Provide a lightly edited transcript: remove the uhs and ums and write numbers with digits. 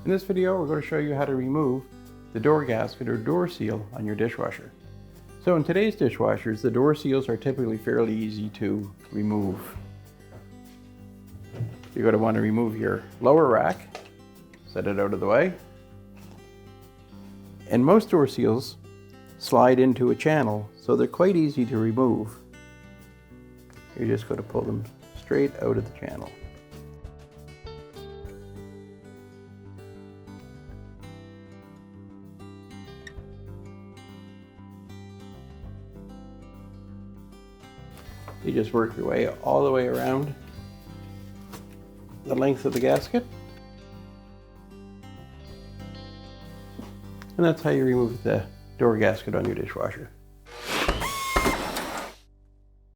In this video, we're going to show you how to remove the door gasket or door seal on your dishwasher. So in today's dishwashers, the door seals are typically fairly easy to remove. You're going to want to remove your lower rack, set it out of the way. And most door seals slide into a channel, so they're quite easy to remove. You're just going to pull them straight out of the channel. You just work your way all the way around the length of the gasket. And that's how you remove the door gasket on your dishwasher.